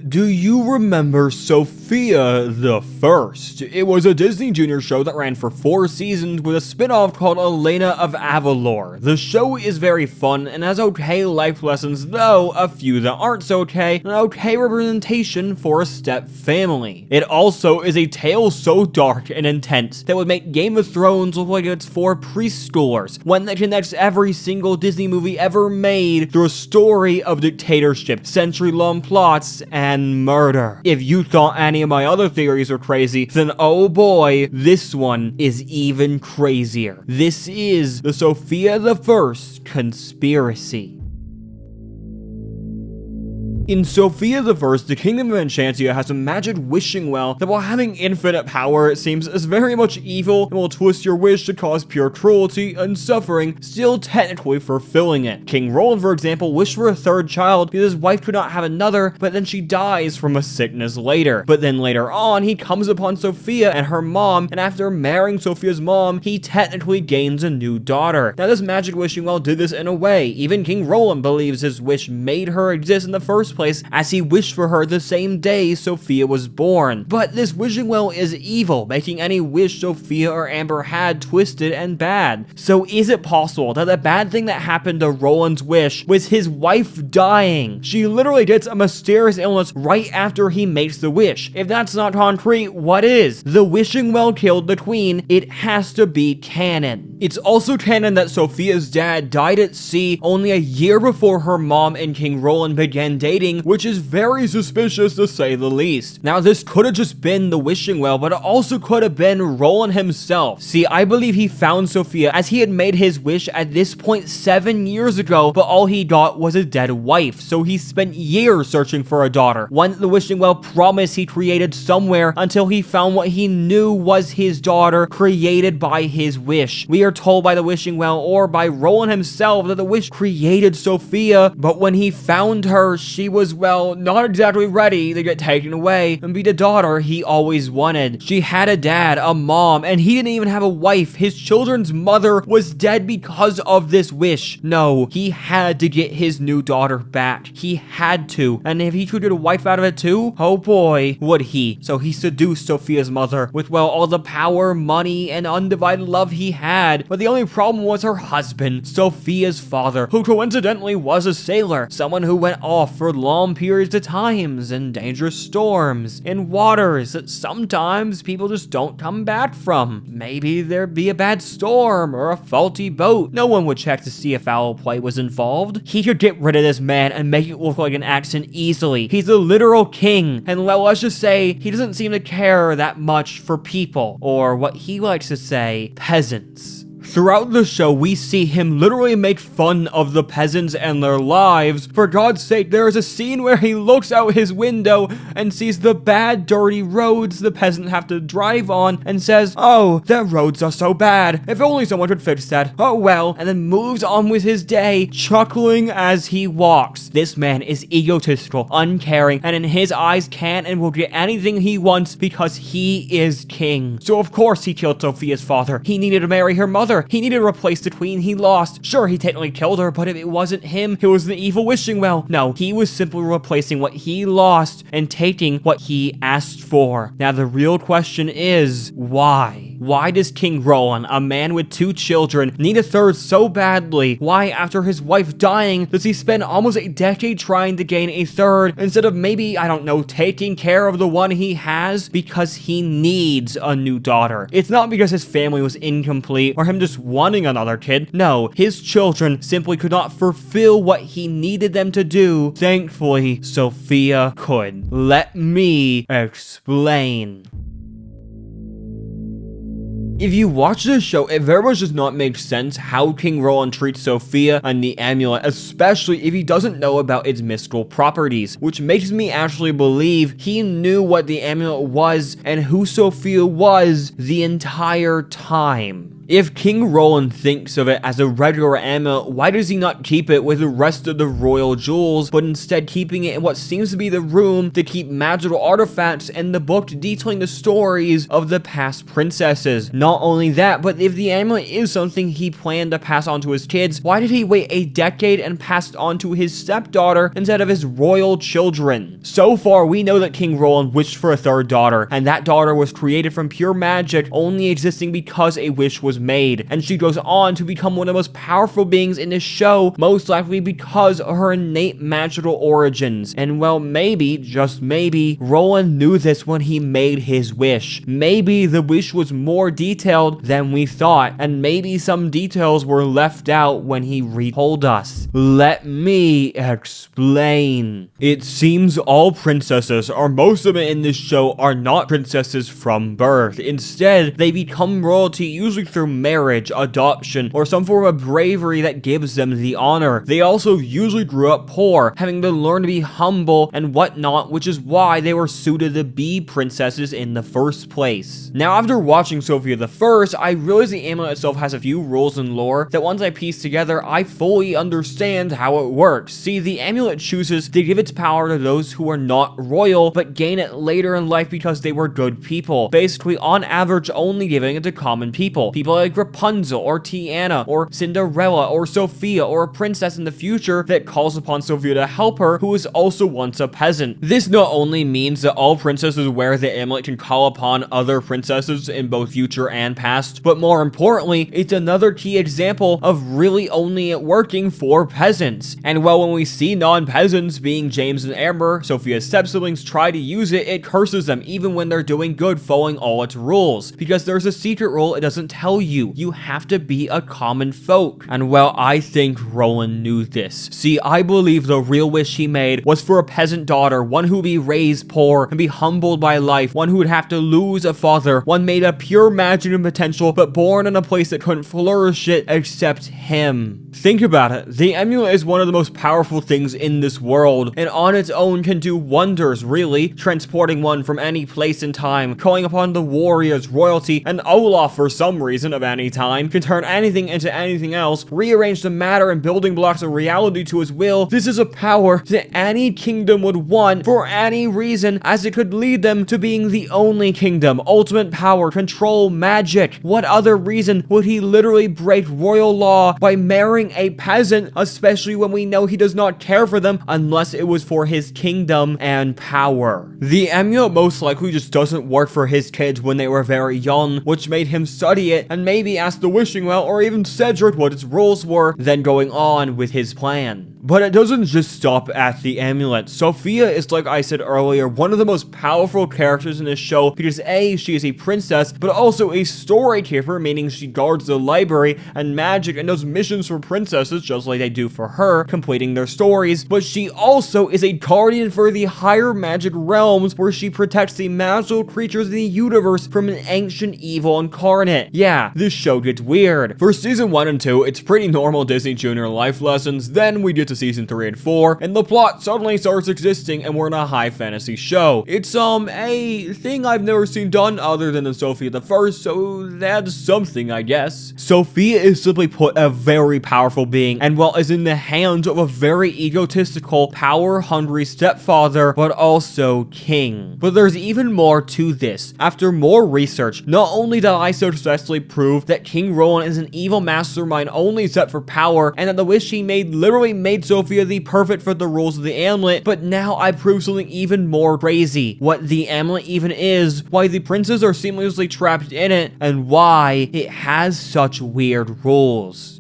Do you remember Sofia the First? It was a Disney Junior show that ran for 4 seasons with a spin-off called Elena of Avalor. The show is very fun and has okay life lessons, though a few that aren't so okay, and okay representation for a step family. It also is a tale so dark and intense that would make Game of Thrones look like it's for preschoolers, one that connects every single Disney movie ever made through a story of dictatorship, century-long plots, and murder. If you thought any of my other theories were crazy, then oh boy, this one is even crazier. This is the Sofia the First conspiracy. In Sofia the First, the Kingdom of Enchantia has a magic wishing well that, while having infinite power, it seems is very much evil and will twist your wish to cause pure cruelty and suffering, still technically fulfilling it. King Roland, for example, wished for a 3rd child because his wife could not have another, but then she dies from a sickness later. But then later on, he comes upon Sofia and her mom, and after marrying Sofia's mom, he technically gains a new daughter. Now, this magic wishing well did this in a way. Even King Roland believes his wish made her exist in the first place, as he wished for her the same day Sofia was born. But this wishing well is evil, making any wish Sofia or Amber had twisted and bad. So is it possible that the bad thing that happened to Roland's wish was his wife dying? She literally gets a mysterious illness right after he makes the wish. If that's not concrete, what is? The wishing well killed the queen. It has to be canon. It's also canon that Sofia's dad died at sea only a year before her mom and King Roland began dating, which is very suspicious to say the least. Now, this could have just been the wishing well, but it also could have been Roland himself. See, I believe he found Sofia as he had made his wish at this point 7 years ago, but all he got was a dead wife, so he spent years searching for a daughter, one that the wishing well promised he created somewhere, until he found what he knew was his daughter, created by his wish. We are told by the wishing well, or by Roland himself, that the wish created Sofia, but when he found her, she was, well, not exactly ready to get taken away and be the daughter he always wanted. She had a dad, a mom, and he didn't even have a wife. His children's mother was dead because of this wish. No, he had to get his new daughter back. He had to. And if he could get a wife out of it too, oh boy, would he. So he seduced Sofia's mother with, well, all the power, money, and undivided love he had. But the only problem was her husband, Sofia's father, who coincidentally was a sailor, someone who went off for long periods of times in dangerous storms, in waters that sometimes people just don't come back from. Maybe there'd be a bad storm or a faulty boat. No one would check to see if foul play was involved. He could get rid of this man and make it look like an accident easily. He's a literal king, and let's just say he doesn't seem to care that much for people, or what he likes to say, peasants. Throughout the show, we see him literally make fun of the peasants and their lives. For God's sake, there is a scene where he looks out his window and sees the bad, dirty roads the peasants have to drive on and says, "Oh, their roads are so bad. If only someone could fix that. Oh well," and then moves on with his day, chuckling as he walks. This man is egotistical, uncaring, and in his eyes can and will get anything he wants because he is king. So of course he killed Sofia's father. He needed to marry her mother. He needed to replace the queen he lost. Sure, he technically killed her, but if it wasn't him, it was the evil wishing well. No, he was simply replacing what he lost and taking what he asked for. Now, the real question is, why? Why does King Roland, a man with 2 children, need a 3rd so badly? Why, after his wife dying, does he spend almost a decade trying to gain a 3rd instead of maybe, I don't know, taking care of the one he has? Because he needs a new daughter. It's not because his family was incomplete or him just wanting another kid. No, his children simply could not fulfill what he needed them to do. Thankfully, Sofia could. Let me explain. If you watch this show, it very much does not make sense how King Roland treats Sofia and the amulet, especially if he doesn't know about its mystical properties, which makes me actually believe he knew what the amulet was and who Sofia was the entire time. If King Roland thinks of it as a regular amulet, why does he not keep it with the rest of the royal jewels, but instead keeping it in what seems to be the room to keep magical artifacts and the book detailing the stories of the past princesses? Not only that, but if the amulet is something he planned to pass on to his kids, why did he wait a decade and pass it on to his stepdaughter instead of his royal children? So far, we know that King Roland wished for a third daughter, and that daughter was created from pure magic, only existing because a wish was made, and she goes on to become one of the most powerful beings in this show, most likely because of her innate magical origins. And well, maybe, just maybe, Roland knew this when he made his wish. Maybe the wish was more detailed than we thought, and maybe some details were left out when he retold us. Let me explain. It seems all princesses, or most of them in this show, are not princesses from birth. Instead, they become royalty usually through marriage, adoption, or some form of bravery that gives them the honor. They also usually grew up poor, having to learn to be humble and whatnot, which is why they were suited to be princesses in the first place. Now, after watching Sofia the First, I realized the amulet itself has a few rules and lore that once I piece together, I fully understand how it works. See, the amulet chooses to give its power to those who are not royal, but gain it later in life because they were good people. Basically, on average, only giving it to common people. People like Rapunzel, or Tiana, or Cinderella, or Sofia, or a princess in the future that calls upon Sofia to help her, who is also once a peasant. This not only means that all princesses wear the amulet can call upon other princesses in both future and past, but more importantly, it's another key example of really only it working for peasants. And well, when we see non-peasants, being James and Amber, Sofia's step-siblings, try to use it, it curses them even when they're doing good, following all its rules. Because there's a secret rule it doesn't tell you. You have to be a common folk. And well, I think Roland knew this. See, I believe the real wish he made was for a peasant daughter, one who would be raised poor and be humbled by life, one who would have to lose a father, one made of pure magic and potential, but born in a place that couldn't flourish it except him. Think about it. The amulet is one of the most powerful things in this world, and on its own can do wonders, really, transporting one from any place in time, calling upon the warriors, royalty, and Olaf for some reason of any time, can turn anything into anything else, rearrange the matter and building blocks of reality to his will. This is a power that any kingdom would want for any reason, as it could lead them to being the only kingdom, ultimate power, control, magic. What other reason would he literally break royal law by marrying a peasant, especially when we know he does not care for them unless it was for his kingdom and power? The amulet most likely just doesn't work for his kids when they were very young, which made him study it and maybe ask the Wishing Well or even Cedric what its rules were, then going on with his plan. But it doesn't just stop at the amulet. Sofia is, like I said earlier, one of the most powerful characters in this show because A, she is a princess, but also a story keeper, meaning she guards the library and magic and does missions for princesses just like they do for her, completing their stories. But she also is a guardian for the higher magic realms where she protects the magical creatures in the universe from an ancient evil incarnate. Yeah, this show gets weird. For season 1 and 2, it's pretty normal Disney Junior life lessons. Then we get to season 3 and 4, and the plot suddenly starts existing and we're in a high fantasy show. It's a thing I've never seen done other than in Sofia the First, so that's something, I guess. Sofia is simply put a very powerful being, and well, is in the hands of a very egotistical, power-hungry stepfather, but also king. But there's even more to this. After more research, not only did I successfully prove that King Roland is an evil mastermind only set for power, and that the wish he made literally made Sofia the perfect for the rules of the amulet, but now I prove something even more crazy. What the amulet even is, why the princes are seamlessly trapped in it, and why it has such weird rules.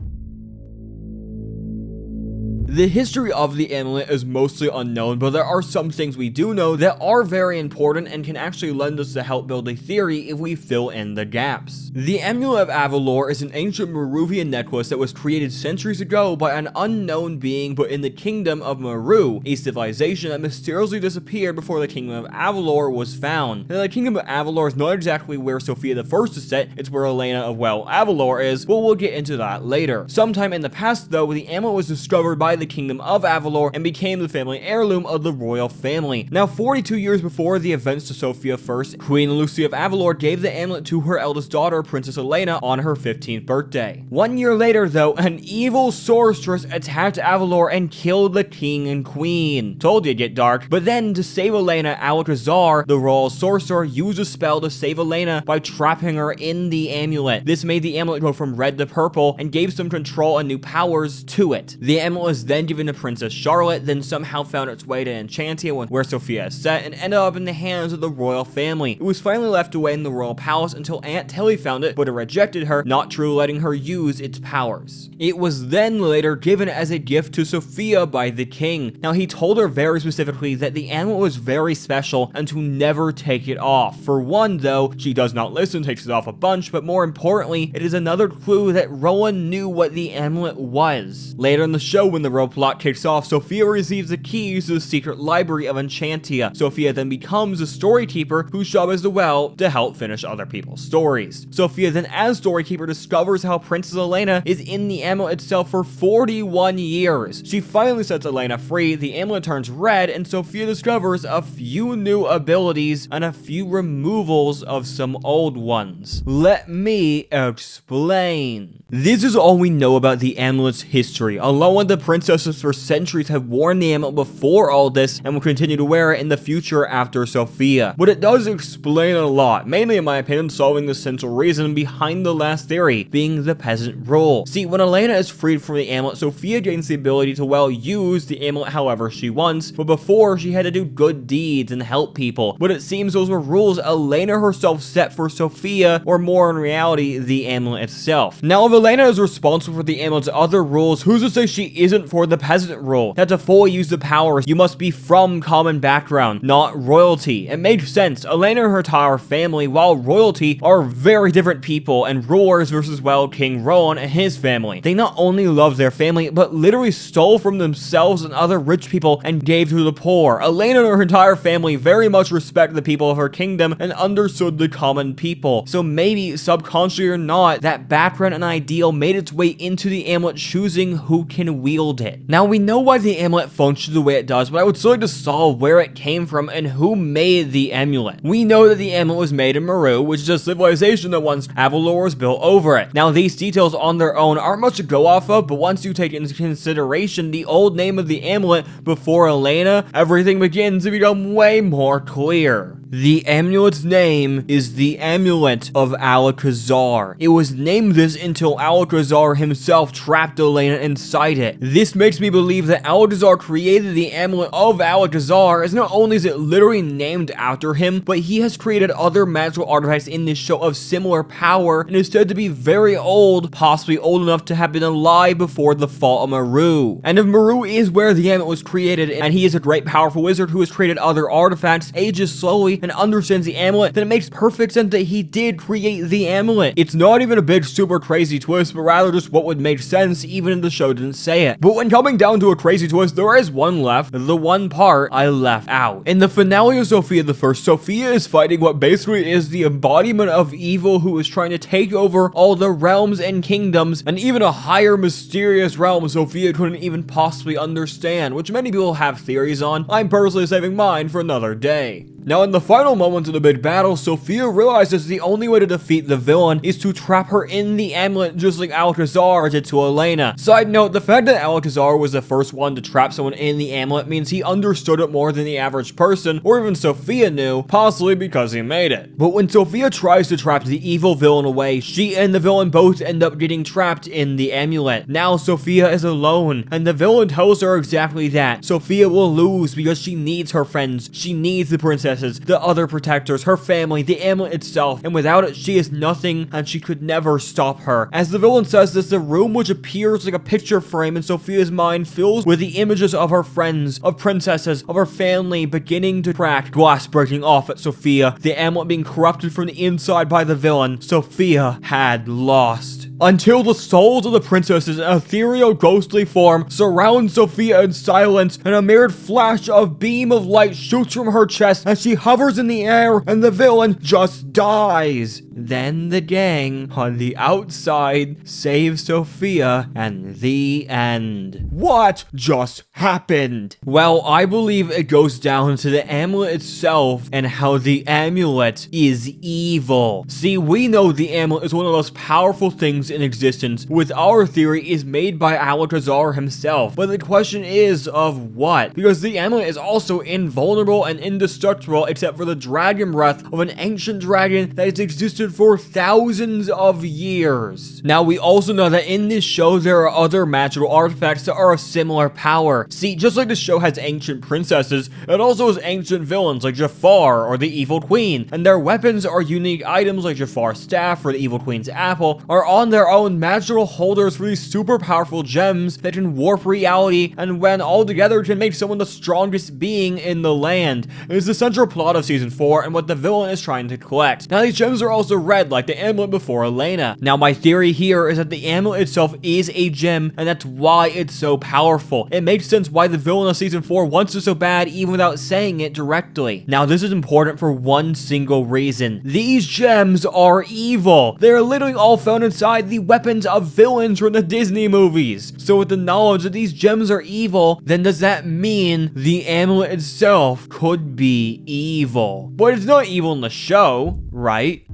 The history of the amulet is mostly unknown, but there are some things we do know that are very important and can actually lend us to help build a theory if we fill in the gaps. The Amulet of Avalor is an ancient Meruvian necklace that was created centuries ago by an unknown being but in the kingdom of Meru, a civilization that mysteriously disappeared before the kingdom of Avalor was found. Now, the kingdom of Avalor is not exactly where Sofia the First is set, it's where Elena of Avalor is, but we'll get into that later. Sometime in the past though, the amulet was discovered by the kingdom of Avalor and became the family heirloom of the royal family. Now, 42 years before the events to Sofia first, Queen Lucy of Avalor gave the amulet to her eldest daughter, Princess Elena, on her 15th birthday. 1 year later, though, an evil sorceress attacked Avalor and killed the king and queen. Told you it'd get dark. But then, to save Elena, Alcazar, the royal sorcerer, used a spell to save Elena by trapping her in the amulet. This made the amulet go from red to purple and gave some control and new powers to it. The amulet was then given to Princess Charlotte, then somehow found its way to Enchantia, where Sofia is set, and ended up in the hands of the royal family. It was finally left away in the royal palace until Aunt Tilly found it, but it rejected her, not truly letting her use its powers. It was then later given as a gift to Sofia by the king. Now, he told her very specifically that the amulet was very special and to never take it off. For one, though, she does not listen, takes it off a bunch, but more importantly, it is another clue that Rowan knew what the amulet was. Later in the show, when the real plot kicks off, Sofia receives the keys to the secret library of Enchantia. Sofia then becomes a storykeeper whose job is to help finish other people's stories. Sofia then, as storykeeper, discovers how Princess Elena is in the amulet itself for 41 years. She finally sets Elena free, the amulet turns red, and Sofia discovers a few new abilities and a few removals of some old ones. Let me explain. This is all we know about the amulet's history. Along with the princesses for centuries have worn the amulet before all this and will continue to wear it in the future after Sofia. But it does explain a lot, mainly in my opinion solving the central reason behind the last theory, being the peasant rule. See, when Elena is freed from the amulet, Sofia gains the ability to, well, use the amulet however she wants, but before she had to do good deeds and help people. But it seems those were rules Elena herself set for Sofia, or more in reality, the amulet itself. Now, if Elena is responsible for the amulet's other rules, who's to say she isn't for the peasant rule? That to fully use the powers, you must be from common background, not royalty. It makes sense. Elena and her entire family, while royalty, are very different people and rulers versus, well, King Rowan and his family. They not only loved their family, but literally stole from themselves and other rich people and gave to the poor. Elena and her entire family very much respected the people of her kingdom and understood the common people. So maybe, subconsciously or not, that background and ideal made its way into the amulet, choosing who can wield it. Now, we know why the amulet functions the way it does, but I would still like to solve where it came from and who made the amulet. We know that the amulet was made in Meru, which is a civilization that once Avalor was built over it. Now, these details on their own aren't much to go off of, but once you take into consideration the old name of the amulet before Elena, everything begins to become way more clear. The amulet's name is the Amulet of Alcazar. It was named this until Alcazar himself trapped Elena inside it. This makes me believe that Alcazar created the Amulet of Alcazar, as not only is it literally named after him, but he has created other magical artifacts in this show of similar power and is said to be very old, possibly old enough to have been alive before the fall of Meru. And if Meru is where the amulet was created, and he is a great powerful wizard who has created other artifacts, ages slowly, and understands the amulet, then it makes perfect sense that he did create the amulet. It's not even a big super crazy twist, but rather just what would make sense even if the show didn't say it. But when coming down to a crazy twist, there is one left, the one part I left out. In the finale of Sofia the First, Sofia is fighting what basically is the embodiment of evil who is trying to take over all the realms and kingdoms, and even a higher mysterious realm Sofia couldn't even possibly understand, which many people have theories on. I'm personally saving mine for another day. Now, in the final moments of the big battle, Sofia realizes the only way to defeat the villain is to trap her in the amulet, just like Alcazar did to Elena. Side note, the fact that Alcazar was the first one to trap someone in the amulet means he understood it more than the average person, or even Sofia knew, possibly because he made it. But when Sofia tries to trap the evil villain away, she and the villain both end up getting trapped in the amulet. Now Sofia is alone, and the villain tells her exactly that. Sofia will lose because she needs her friends, she needs the princesses, the other protectors, her family, the amulet itself, and without it, she is nothing, and she could never stop her. As the villain says this, the room, which appears like a picture frame in Sofia's mind, fills with the images of her friends, of princesses, of her family, beginning to crack, glass breaking off at Sofia, the amulet being corrupted from the inside by the villain. Sofia had lost. Until the souls of the princesses in ethereal ghostly form surround Sofia in silence, and a mirrored flash of beam of light shoots from her chest as she hovers in the air, and the villain just dies. Then the gang on the outside saves Sofia, and the end. What just happened? Well, I believe it goes down to the amulet itself and how the amulet is evil. See, we know the amulet is one of the most powerful things in existence, with our theory is made by Alcazar himself. But the question is, of what? Because the amulet is also invulnerable and indestructible except for the dragon breath of an ancient dragon that has existed for thousands of years. Now, we also know that in this show there are other magical artifacts that are of similar power. See, just like the show has ancient princesses, it also has ancient villains like Jafar or the Evil Queen, and their weapons are unique items like Jafar's staff or the Evil Queen's apple are on their own magical holders for these super powerful gems that can warp reality and when all together can make someone the strongest being in the land. It is the central plot of season 4 and what the villain is trying to collect. Now, these gems are also red like the amulet before Elena. Now, my theory here is that the amulet itself is a gem and that's why it's so powerful. It makes sense why the villain of season 4 wants it so bad even without saying it directly. Now, this is important for one single reason. These gems are evil. They are literally all found inside the weapons of villains from the Disney movies. So with the knowledge that these gems are evil, then does that mean the amulet itself could be evil? But it's not evil in the show, right?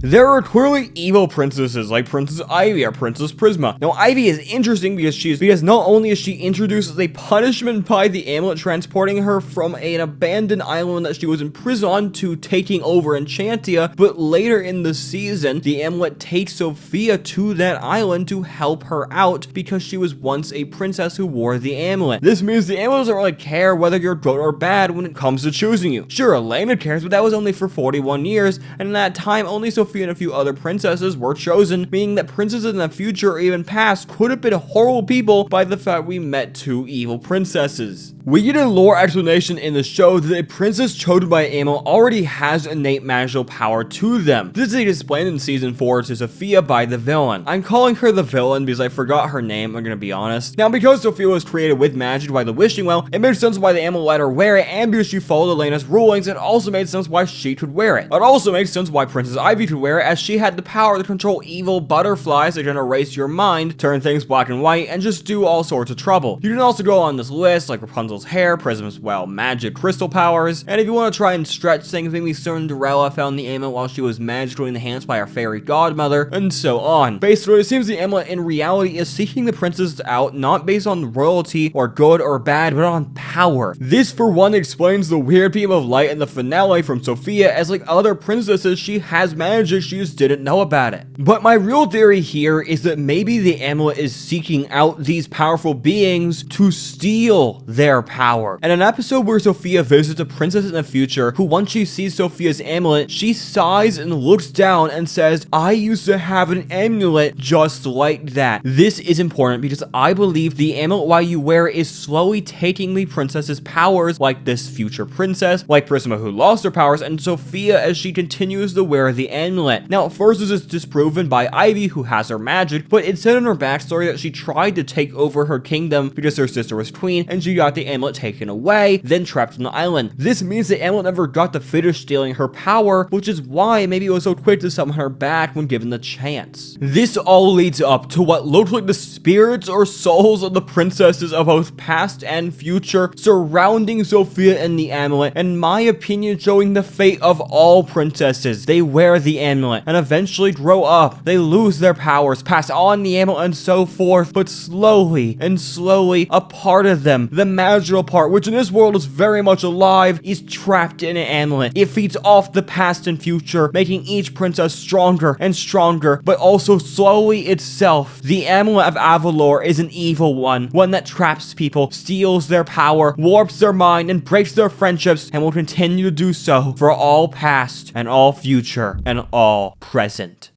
There are clearly evil princesses like Princess Ivy or Princess Prisma. Now, Ivy is interesting because not only is she introduced as a punishment by the amulet transporting her from an abandoned island that she was imprisoned on to taking over Enchantia, but later in the season, the amulet takes Sofia to that island to help her out because she was once a princess who wore the amulet. This means the amulet doesn't really care whether you're good or bad when it comes to choosing you. Sure, Elena cares, but that was only for 41 years, and in that time, only Sofia and a few other princesses were chosen, meaning that princesses in the future or even past could have been horrible people by the fact we met two evil princesses. We get a lore explanation in the show that a princess chosen by Amulet already has innate magical power to them. This is explained in season 4 to Sofia by the villain. I'm calling her the villain because I forgot her name, I'm gonna be honest. Now, because Sofia was created with magic by the wishing well, it makes sense why the Amulet let her wear it, and because she followed Elena's rulings, it also made sense why she could wear it. It also makes sense why Princess Ivy could wear it, as she had the power to control evil butterflies that can erase your mind, turn things black and white, and just do all sorts of trouble. You can also go on this list like Rapunzel's hair, Prism's, well, magic crystal powers, and if you want to try and stretch things, maybe Cinderella found the amulet while she was magically enhanced by her fairy godmother, and so on. Basically, it seems the amulet in reality is seeking the princess out not based on royalty or good or bad, but on power. This, for one, explains the weird beam of light in the finale from Sofia, as like other princesses, she has magic, she just didn't know about it. But my real theory here is that maybe the amulet is seeking out these powerful beings to steal their power. In an episode where Sofia visits a princess in the future who, once she sees Sofia's amulet, she sighs and looks down and says, I used to have an amulet just like that. This is important because I believe the amulet while you wear it is slowly taking the princess's powers, like this future princess, like Prisma who lost her powers, and Sofia as she continues to wear the amulet. Now, first this is disproven by Ivy who has her magic, but it said in her backstory that she tried to take over her kingdom because her sister was queen and she got the amulet taken away, then trapped on the island. This means the amulet never got to finish stealing her power, which is why maybe it was so quick to summon her back when given the chance. This all leads up to what looked like the spirits or souls of the princesses of both past and future surrounding Sofia and the amulet, in my opinion showing the fate of all princesses. They wear the amulet and eventually grow up. They lose their powers, pass on the amulet and so forth, but slowly and slowly a part of them, the magical part, which in this world is very much alive, is trapped in an amulet. It feeds off the past and future, making each princess stronger and stronger, but also slowly itself. The amulet of Avalor is an evil one that traps people, steals their power, warps their mind, and breaks their friendships, and will continue to do so for all past and all future and all present.